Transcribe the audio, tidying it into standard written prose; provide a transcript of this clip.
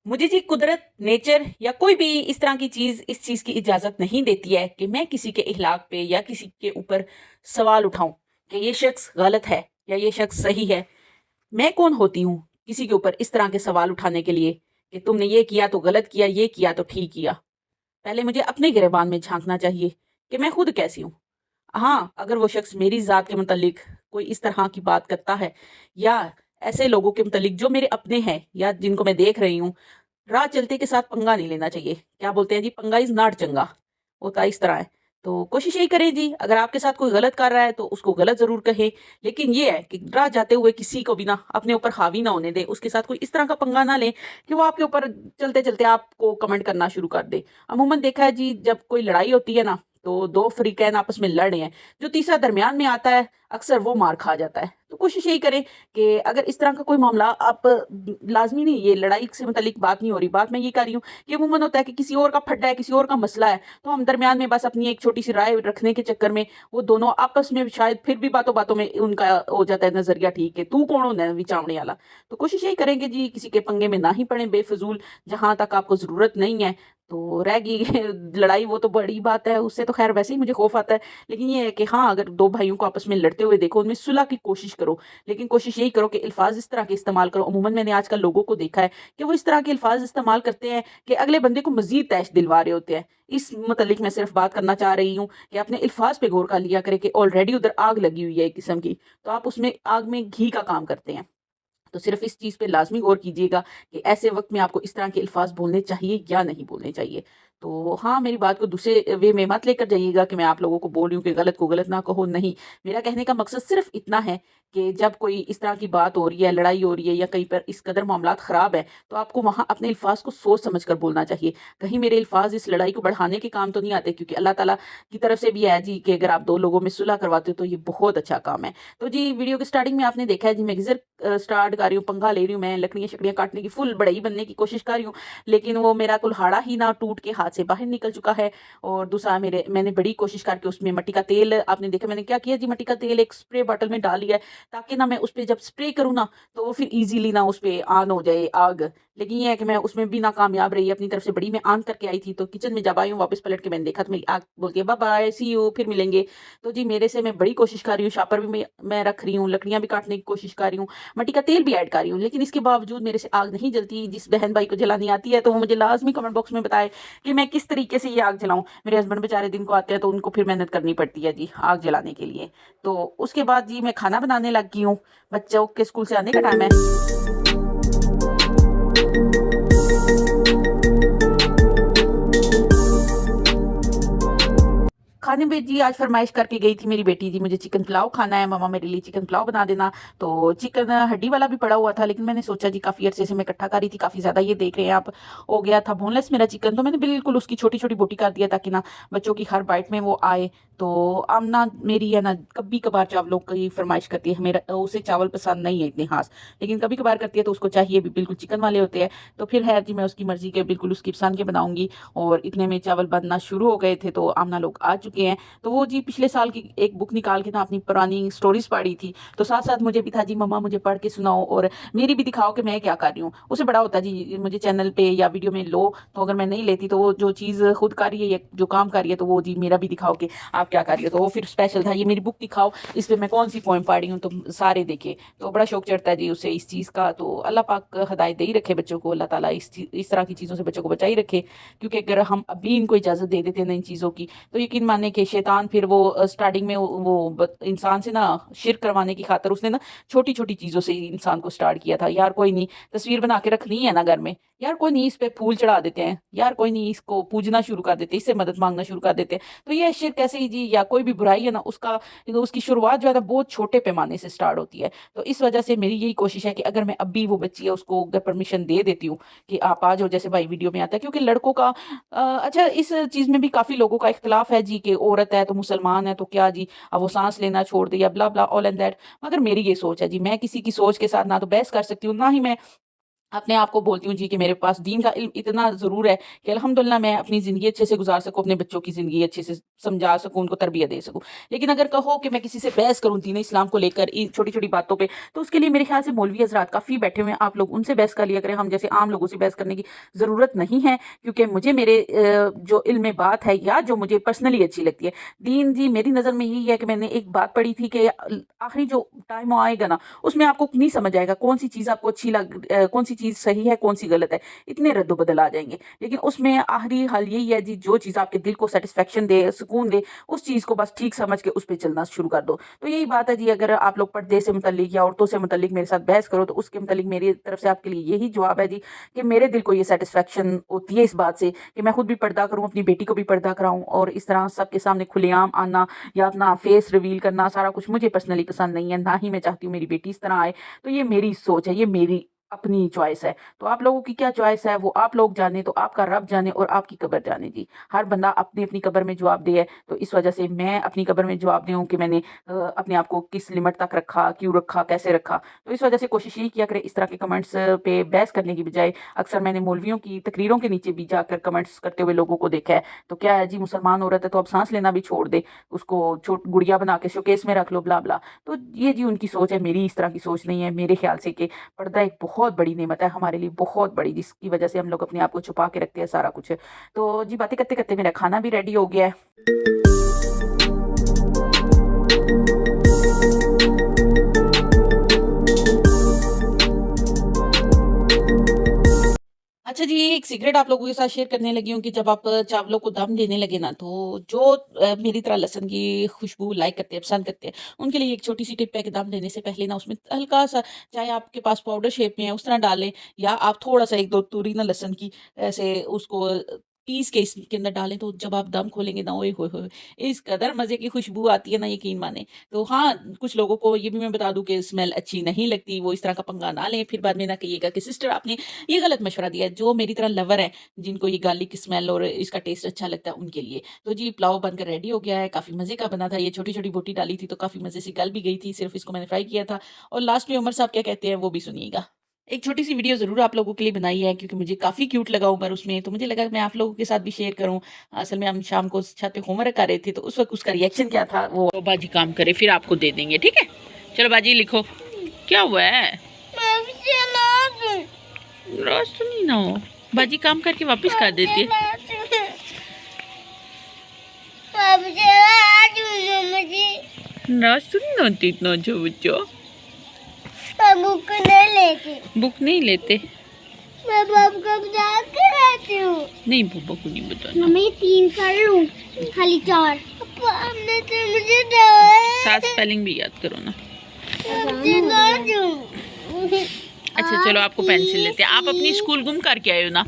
मुझे जी कुदरत, नेचर या कोई भी इस तरह की चीज़ इस चीज़ की इजाज़त नहीं देती है कि मैं किसी के इख़लाक़ पे या किसी के ऊपर सवाल उठाऊँ कि ये शख़्स गलत है या ये शख़्स सही है। मैं कौन होती हूँ किसी के ऊपर इस तरह के सवाल उठाने के लिए कि तुमने ये किया तो गलत किया, ये किया तो ठीक किया। पहले मुझे अपने गिरेबान में झाँकना चाहिए कि मैं खुद कैसी हूँ। हाँ, अगर वो शख़्स मेरी ज़ात के मुतल्लिक़ कोई इस तरह की बात करता है या ऐसे लोगों के मुतल्लिक़ जो मेरे अपने हैं या जिनको मैं देख रही हूँ, राह चलते के साथ पंगा नहीं लेना चाहिए। क्या बोलते हैं जी, पंगा इज़ नॉट चंगा, होता इस तरह है। तो कोशिश यही करें जी, अगर आपके साथ कोई गलत कर रहा है तो उसको गलत ज़रूर कहें, लेकिन ये है कि राह जाते हुए किसी को भी ना अपने ऊपर हावी ना होने दें, उसके साथ कोई इस तरह का पंगा ना लें कि वो आपके ऊपर चलते-चलते आपको कमेंट करना शुरू कर दे। अमूमन देखा है जी, जब कोई लड़ाई होती है ना, तो 2 फ़रीक़ैन आपस में लड़ रहे हैं, जो तीसरा दरमियान में आता है, अक्सर वो मार खा जाता है। तो कोशिश यही करें कि अगर इस तरह का कोई मामला आप लाज़मी नहीं, ये लड़ाई से मुतल्लिक़ बात नहीं हो रही, बात मैं ये कर रही हूँ कि अमूमन होता है कि किसी और का फड्डा है, किसी और का मसला है, तो हम दरमियान में बस अपनी एक छोटी-सी राय रखने के चक्कर में वो दोनों आपस में शायद फिर भी बातों-बातों में उनका हो जाता है नज़रिया ठीक है, तू कौन होंदा है विचावणे वाला। तो कोशिश यही करें कि जी किसी के पंगे में ना ही पड़ें बेफ़िज़ूल, जहाँ तक आपको ज़रूरत नहीं है। तो रह गई लड़ाई, वो तो बड़ी बात है, उससे तो ख़ैर वैसे ही मुझे खौफ़ आता है। लेकिन ये है कि हाँ, अगर 2 भाइयों को आपस में लड़ते हुए देखो, उनमें सुलह की कोशिश करो, लेकिन कोशिश यही करो कि अल्फ़ाज़ इस तरह के इस्तेमाल करो। अमूमन मैंने आजकल लोगों को देखा है कि वो इस तरह के अल्फ़ाज़ इस्तेमाल करते हैं कि अगले बंदे को मज़ीद तैश दिलवा रहे होते हैं। इस मुतल्लिक़ मैं सिर्फ़ बात करना चाह रही हूँ कि अपने अल्फ़ाज़ पे गौर कर लिया करें कि ऑलरेडी उधर आग लगी हुई है एक किस्म की, तो आप उसमें आग में घी का काम करते हैं। तो सिर्फ़ इस चीज़ पे लाज़मी गौर कीजिएगा कि ऐसे वक़्त में आपको इस तरह के अल्फ़ाज़ बोलने चाहिए या नहीं बोलने चाहिए। तो हाँ, मेरी बात को दूसरे वे में मत लेकर जाइएगा कि मैं आप लोगों को बोल रही हूँ कि गलत को गलत ना कहो, नहीं। मेरा कहने का मकसद सिर्फ़ इतना है कि जब कोई इस तरह की बात हो रही है, लड़ाई हो रही है या कहीं पर इस कदर मामलात ख़राब हैं, तो आपको वहाँ अपने अल्फ़ाज़ को सोच समझ कर बोलना चाहिए। कहीं मेरे अल्फ़ाज़ इस लड़ाई को बढ़ाने के काम तो नहीं आते, क्योंकि अल्लाह ताला की तरफ से भी है जी कि अगर आप 2 लोगों में सुलह करवाते हो तो ये बहुत अच्छा काम है। तो जी, वीडियो के स्टार्टिंग में आपने देखा है जी, मैं गीज़र स्टार्ट कर रही हूँ, पंखा ले रही हूँ, मैं लकड़ियाँ-शकड़ियाँ काटने की फुल बढ़ई बनने की कोशिश कर रही हूँ, लेकिन वो मेरा कुल्हाड़ा ही ना टूट के हाथ से बाहर निकल चुका है। और दूसरा, मैंने बड़ी कोशिश करके उसमें मिट्टी का तेल, आपने देखा मैंने क्या किया जी, मिट्टी का तेल एक स्प्रे बॉटल में डाल लिया है, ताकि ना मैं उसपे जब स्प्रे करूँ ना, तो वो फिर ईज़िली ना उसपे ऑन हो जाए आग। लेकिन ये है कि मैं उसमें भी नाकामयाब रही, अपनी तरफ से बड़ी मैं ऑन करके आई थी, तो किचन में जब आई हूँ वापस पलट के मैंने देखा तो मेरी आग बोलती है बाय बाय, सी यू, फिर मिलेंगे। तो जी, मेरे से मैं बड़ी कोशिश कर रही हूँ, शॉपर भी मैं रख रही हूँ, लकड़ियाँ भी काटने की कोशिश कर रही हूँ, मिट्टी का तेल भी ऐड कर रही हूँ, लेकिन इसके बावजूद मेरे से आग नहीं जलती। जिस बहन भाई को जलानी आती है तो वो मुझे लाज़मी कमेंट बॉक्स में बताए कि मैं किस तरीके से ये आग जलाऊँ। मेरे हस्बैंड बेचारे दिन को आते हैं तो उनको फिर मेहनत करनी पड़ती है जी आग जलाने के लिए। तो उसके बाद जी मैं खाना बनाने लग गई हूँ, बच्चों के स्कूल से आने का टाइम है। खाने में जी आज फ़रमाइश करके गई थी मेरी बेटी, जी मुझे चिकन पुलाव खाना है, मम्मा मेरे लिए चिकन पुलाव बना देना। तो चिकन हड्डी वाला भी पड़ा हुआ था, लेकिन मैंने सोचा जी काफ़ी अरसे से मैं इकट्ठा कर रही थी, काफ़ी ज़्यादा ये देख रहे हैं आप, हो गया था बोनलेस मेरा चिकन, तो मैंने बिल्कुल उसकी छोटी-छोटी बोटी कर दिया ताकि ना बच्चों की हर बाइट में वो आए। तो आमना मेरी है ना कभी-कभार चावलों की फ़रमाइश करती है, मेरा उसे चावल पसंद नहीं है इतने ख़ास, लेकिन कभी-कभार करती है तो उसको चाहिए भी बिल्कुल चिकन वाले होते हैं। तो फिर है जी, मैं उसकी मर्ज़ी के बिल्कुल उसकी पसंद के बनाऊँगी। और इतने में चावल बनना शुरू हो गए थे तो आमना लोग आ चुके हैं। तो वो जी पिछले साल की एक बुक निकाल के ना अपनी पुरानी स्टोरीज़ पढ़ी थी, तो साथ-साथ मुझे भी था जी मम्मा मुझे पढ़ के सुनाओ और मेरी भी दिखाओ कि मैं क्या कर रही हूँ। उसे बड़ा होता है जी मुझे चैनल पे या वीडियो में लो, तो अगर मैं नहीं लेती तो वो जो चीज़ खुद कर रही है या जो काम कर रही है तो वो जी मेरा भी दिखाओ कि आप क्या कर रही हो। तो वो फिर स्पेशल था, ये मेरी बुक दिखाओ, इस पे मैं कौन-सी पोएम पढ़ रही हूँ, तुम सारे देखे। तो बड़ा शौक चढ़ता है जी उसे इस चीज़ का। तो अल्लाह पाक हिदायत दे ही रखे बच्चों को, अल्लाह ताला इस तरह की चीज़ों से बच्चों को बचा ही रखे। क्योंकि अगर हम अभी इनको इजाज़त दे देते हैं ना इन चीज़ों की, तो यकीन मानिए कि शैतान फिर वो स्टार्टिंग में इंसान से ना शिर्क करवाने की खातिर उसने ना छोटी-छोटी चीज़ों से ही इंसान को स्टार्ट किया था। यार कोई नहीं, तस्वीर बना के रखनी है ना घर में, यार कोई नहीं इस पे फूल चढ़ा देते हैं, यार कोई नहीं इसको पूजना शुरू कर देते हैं, इससे मदद माँगना शुरू कर देते हैं। तो ये शिर्क ऐसे ही जी, या कोई भी बुराई है ना उसकी शुरुआत जो है ना बहुत छोटे पैमाने से स्टार्ट होती है। तो इस वजह से मेरी यही कोशिश है कि अगर मैं अभी वो बच्ची है उसको अगर परमिशन दे देती हूँ कि आप आ जाओ, जैसे भाई वीडियो में आता है, क्योंकि लड़कों का अच्छा इस चीज़ में भी काफ़ी लोगों का इख्तिलाफ है जी कि औरत है तो मुसलमान है तो क्या जी अब वो साँस लेना छोड़ दे या ब्ला ब्ला ऑल एंड दैट। मगर मेरी ये सोच है जी, मैं किसी की सोच के साथ ना तो बहस कर सकती हूँ, ना ही मैं अपने आप को बोलती हूँ जी कि मेरे पास दीन का इल्म इतना ज़रूर है कि अल्हम्दुलिल्लाह मैं अपनी ज़िंदगी अच्छे से गुज़ार सकूँ, अपने बच्चों की ज़िंदगी अच्छे से समझा सकूँ, उनको तरबियत दे सकूँ। लेकिन अगर कहो कि मैं किसी से बहस करूँ दीन इस्लाम को लेकर इन छोटी-छोटी बातों पे, तो उसके लिए मेरे ख़्याल से मौलवी हज़रात काफ़ी बैठे हुए हैं, आप लोग उनसे बहस कर लिया करें, हम जैसे आम लोगों से बहस करने की ज़रूरत नहीं है, क्योंकि मुझे मेरे जो इल्म में बात है या जो मुझे पर्सनली अच्छी लगती है, दीन जी मेरी नज़र में यही है कि मैंने एक बात पढ़ी थी कि आखिरी जो टाइम आएगा ना, उसमें आपको नहीं समझ आएगा कौन सी चीज़ आपको अच्छी कौन सी चीज़ सही है, कौन सी गलत है। इतने रद्दो-बदल आ जाएँगे। लेकिन उसमें आखिरी हल यही है जी, जो चीज़ आपके दिल को सैटिस्फैक्शन दे, सुकून दे, उस चीज़ को बस ठीक समझ के उस पे चलना शुरू कर दो। तो यही बात है जी, अगर आप लोग पर्दे से मुतल्लिक या औरतों से मुतल्लिक मेरे साथ बहस करो, तो उसके मुतल्लिक मेरी तरफ से आपके लिए यही जवाब है जी कि मेरे दिल को ये सैटिस्फैक्शन होती है इस बात से कि मैं खुद भी पर्दा करूँ, अपनी बेटी को भी पर्दा कराऊँ, और इस तरह सबके सामने खुलेआम आना या अपना फेस रिवील करना, सारा कुछ मुझे पर्सनली पसंद नहीं है, ना ही मैं चाहती हूँ मेरी बेटी इस तरह आए। तो ये मेरी सोच है, ये मेरी अपनी चॉइस है। तो आप लोगों की क्या चॉइस है वो आप लोग जाने, तो आपका रब जाने और आपकी कब्र जाने जी। हर बंदा अपनी-अपनी कब्र में जवाब दे है, तो इस वजह से मैं अपनी कब्र में जवाब दूँ कि मैंने अपने आप को किस लिमिट तक रखा, क्यों रखा, कैसे रखा। तो इस वजह से कोशिश यही किया करें, इस तरह के कमेंट्स पे बहस करने की बजाय अक्सर मैंने मौलवियों की तकरीरों के नीचे भी जाकर कमेंट्स करते हुए लोगों को देखा है। तो क्या है जी, मुसलमान औरत है तो अब साँस लेना भी छोड़ दे, उसको छोट गुड़िया बना के शोकेस में रख लो, ब्ला-ब्ला। तो ये जी उनकी सोच है, मेरी इस तरह की सोच नहीं है। मेरे ख्याल से कि पर्दा एक बहुत बड़ी नेमत है हमारे लिए, बहुत बड़ी, जिसकी वजह से हम लोग अपने आप को छुपा के रखते हैं सारा कुछ। तो जी बातें करते-करते मेरा खाना भी रेडी हो गया है। अच्छा जी, एक सीक्रेट आप लोगों के साथ शेयर करने लगी हूँ कि जब आप चावलों को दम देने लगे ना, तो जो मेरी तरह लहसुन की खुशबू लाइक करते हैं, पसंद करते हैं, उनके लिए एक छोटी-सी टिप है कि दम देने से पहले ना उसमें हल्का-सा, चाहे आपके पास पाउडर शेप में है उस तरह डालें, या आप थोड़ा-सा 1-2 तूरी ना लहसुन की ऐसे उसको पीस के इसके अंदर डालें, तो जब आप दम खोलेंगे ना, ओए होए होए! इस कदर मज़े की खुशबू आती है ना, यकीन मानें। तो हाँ, कुछ लोगों को ये भी मैं बता दूँ कि स्मेल अच्छी नहीं लगती, वो इस तरह का पंगा ना लें, फिर बाद में ना कहिएगा कि सिस्टर आपने ये गलत मशवरा दिया है। जो मेरी तरह लवर है, जिनको ये गार्लिक स्मेल और इसका टेस्ट अच्छा लगता है, उनके लिए। तो जी पुलाव बनकर रेडी हो गया है, काफ़ी मज़े का बना था। ये छोटी-छोटी बोटी डाली थी तो काफ़ी मज़े से गल भी गई थी, सिर्फ़ इसको मैंने फ्राई किया था। और लास्ट में उमर साहब क्या कहते हैं वो भी सुनिएगा। एक छोटी-सी वीडियो ज़रूर आप लोगों के लिए बनाई है, क्योंकि मुझे काफ़ी क्यूट लगा उमर उसमें, तो मुझे लगा मैं आप लोगों के साथ भी शेयर करूँ। असल में हम शाम को छत पे होमवर्क कर रहे थे, तो उस वक़्त उसका रिएक्शन क्या था वो तो बाजी काम करे फिर आपको दे देंगे, ठीक है? चलो बाजी लिखो, क्या हुआ है? रोज तो नहीं ना हो, बाजी काम करके वापस कर देती है। नाराज तो नहीं होती इतना अच्छा बच्चा। बुक नहीं लेती। बुक नहीं लेते? मैं पापा को बता के रहती हूँ। नहीं पापा को नहीं बताना। मम्मी 3 कर लूँ, खाली 4। पापा हमने तो मुझे दवाई। सात स्पेलिंग भी याद करो ना। मुझे ना दूँ। अच्छा चलो आपको पेंसिल लेते हैं, आप अपनी स्कूल गुम करके आए हो ना।